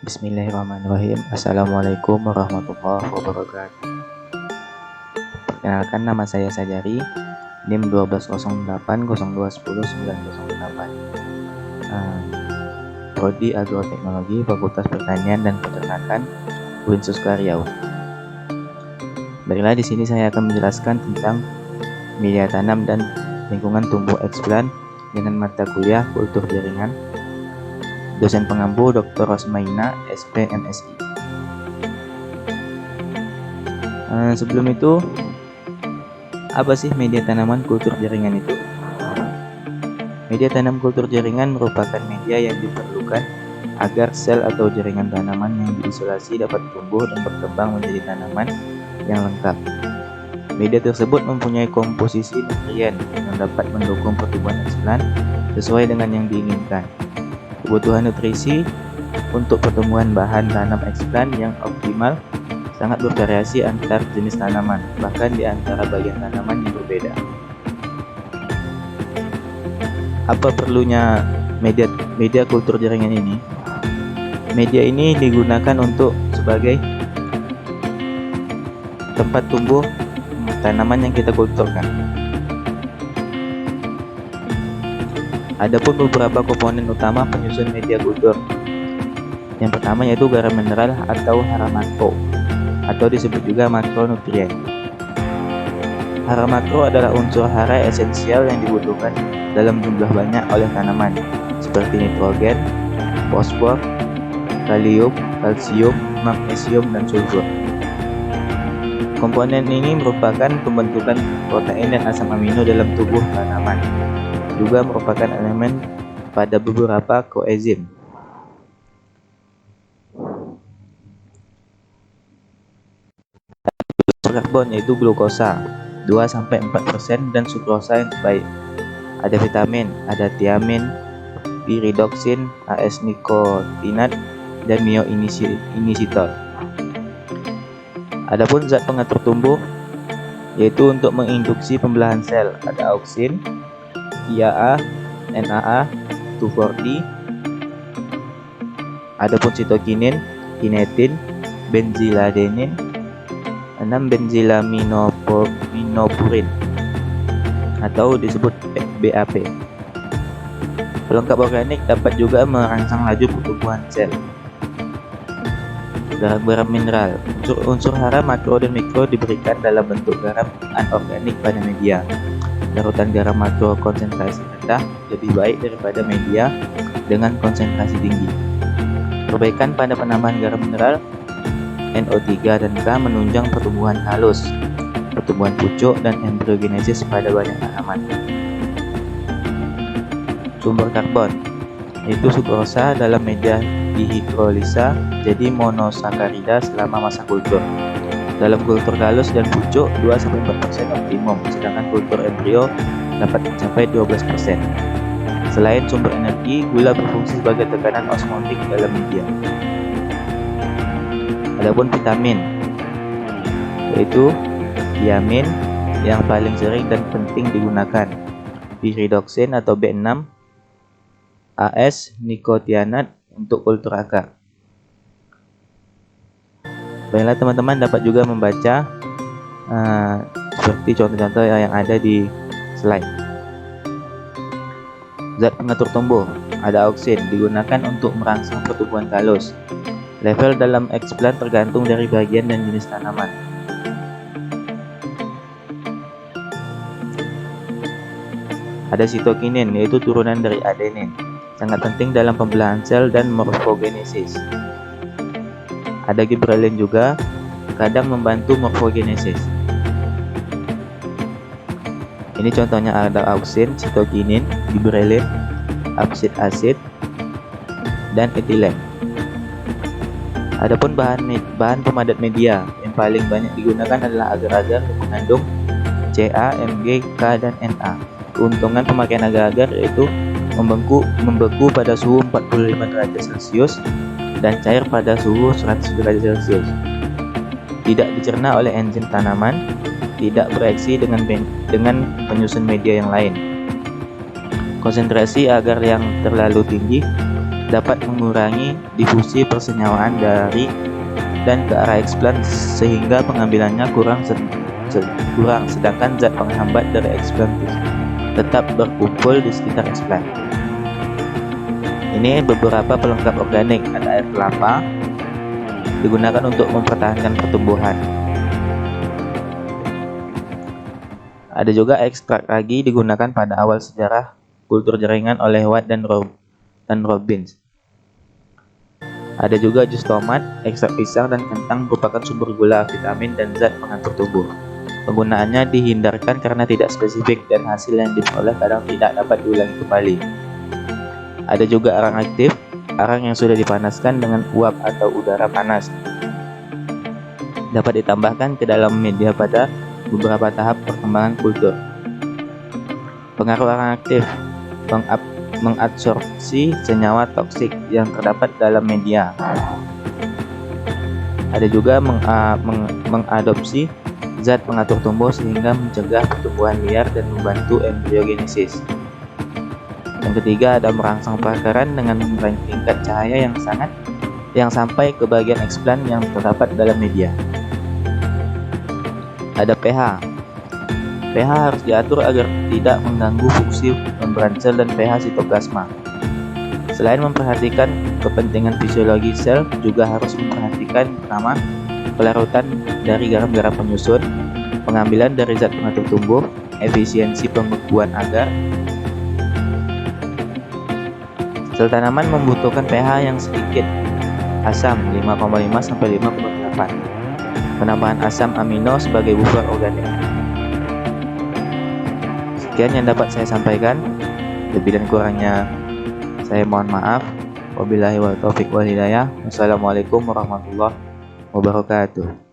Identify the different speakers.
Speaker 1: Bismillahirrahmanirrahim. Assalamualaikum warahmatullahi wabarakatuh. Perkenalkan, nama saya Sajari, NIM 120810908. Prodi Agroteknologi, Fakultas Pertanian dan Peternakan, UIN Riau. Baiklah, di sini saya akan menjelaskan tentang media tanam dan lingkungan tumbuh eksplan dengan mata kuliah kultur jaringan. Dosen pengampu Dr. Rosmaina, SP MSI. Sebelum itu, apa sih media tanaman kultur jaringan itu? Media tanam kultur jaringan merupakan media yang diperlukan agar sel atau jaringan tanaman yang diisolasi dapat tumbuh dan berkembang menjadi tanaman yang lengkap. Media tersebut mempunyai komposisi nutrien yang dapat mendukung pertumbuhan eksplan sesuai dengan yang diinginkan. Kebutuhan nutrisi untuk pertumbuhan bahan tanam eksplan yang optimal sangat bervariasi antar jenis tanaman, bahkan di antara bagian tanaman yang berbeda. Apa perlunya media kultur jaringan ini? Media ini digunakan untuk sebagai tempat tumbuh tanaman yang kita kulturkan. Adapun beberapa komponen utama penyusun media kultur. Yang pertama yaitu garam mineral atau hara makro, atau disebut juga makronutrien. Hara makro adalah unsur hara esensial yang dibutuhkan dalam jumlah banyak oleh tanaman, seperti nitrogen, fosfor, kalium, kalsium, magnesium, dan sulfur. Komponen ini merupakan pembentukan protein dan asam amino dalam tubuh tanaman. Juga merupakan elemen pada beberapa koenzim. Unsur karbon yaitu glukosa 2-4% dan sukrosa yang terbaik. Ada vitamin, ada tiamin, piridoksin, AS nikotinat, dan myoinositol. Adapun zat pengatur tumbuh yaitu untuk menginduksi pembelahan sel, ada auksin, IAA, NAA, 2,4-D. Adapun sitokinin, kinetin, benziladenin, 6-benzilaminopurin atau disebut BAP. Pelengkap organik dapat juga merangsang laju pertumbuhan sel. Garam mineral, unsur hara makro dan mikro diberikan dalam bentuk garam anorganik pada media. Larutan garam makro konsentrasi rendah lebih baik daripada media dengan konsentrasi tinggi. Perbaikan pada penambahan garam mineral NO3 dan K menunjang pertumbuhan halus, pertumbuhan pucuk, dan embryogenesis pada banyak tanaman. Sumber karbon yaitu sukrosa dalam media dihidrolisa jadi monosakarida selama masa kultur. Dalam kultur galus dan pucuk 2-4% optimum, sedangkan kultur embrio dapat mencapai 12%. Selain sumber energi, gula berfungsi sebagai tekanan osmotik dalam media. Adapun vitamin yaitu tiamin yang paling sering dan penting digunakan, piridoksin atau B6, AS nikotinat untuk kultur akar. Baiklah, teman-teman dapat juga membaca seperti contoh-contoh yang ada di slide. Zat pengatur tumbuh, ada auksin, digunakan untuk merangsang pertumbuhan kalus. Level dalam eksplan tergantung dari bagian dan jenis tanaman. Ada sitokinin, yaitu turunan dari adenin, sangat penting dalam pembelahan sel dan morfogenesis. Ada giberelin juga, kadang membantu morfogenesis. Ini contohnya ada auksin, sitokinin, giberelin, absid asid, dan etilen. Adapun bahan pemadat media yang paling banyak digunakan adalah agar-agar yang mengandung Ca, Mg, K, dan Na. Keuntungan pemakaian agar-agar yaitu membeku pada suhu 45 derajat Celcius dan cair pada suhu 100 derajat Celcius. Tidak dicerna oleh enzim tanaman, tidak bereaksi dengan penyusun media yang lain. Konsentrasi agar yang terlalu tinggi dapat mengurangi difusi persenyawaan dari dan ke arah eksplan sehingga pengambilannya kurang, sedangkan zat penghambat dari eksplan tetap berkumpul di sekitar eksplan. Ini beberapa pelengkap organik. Ada air kelapa, digunakan untuk mempertahankan pertumbuhan. Ada juga ekstrak ragi, digunakan pada awal sejarah kultur jaringan oleh Watt dan Robbins. Ada juga jus tomat, ekstrak pisang, dan kentang merupakan sumber gula, vitamin, dan zat pengatur tubuh. Penggunaannya dihindarkan karena tidak spesifik dan hasil yang diperoleh kadang tidak dapat diulangi kembali. Ada juga arang aktif, arang yang sudah dipanaskan dengan uap atau udara panas. Dapat ditambahkan ke dalam media pada beberapa tahap perkembangan kultur. Pengaruh arang aktif mengadsorpsi senyawa toksik yang terdapat dalam media. Ada juga mengadopsi zat pengatur tumbuh sehingga mencegah pertumbuhan liar dan membantu embriogenesis. Yang ketiga, ada merangsang perakaran dengan mengurangi tingkat cahaya yang sampai ke bagian eksplan yang terdapat dalam media. Ada pH. pH harus diatur agar tidak mengganggu fungsi membran sel dan pH sitoplasma. Selain memperhatikan kepentingan fisiologi sel, juga harus memperhatikan pertama, pelarutan dari garam-garam penyusun, pengambilan dari zat pengatur tumbuh, efisiensi pembekuan agar sel tanaman membutuhkan pH yang sedikit, asam 5,5 sampai 5,8. Penambahan asam amino sebagai buffer organik. Sekian yang dapat saya sampaikan. Lebih dan kurangnya saya mohon maaf. Wabillahi wal taufiq wal hidayah. Wassalamualaikum warahmatullahi wabarakatuh.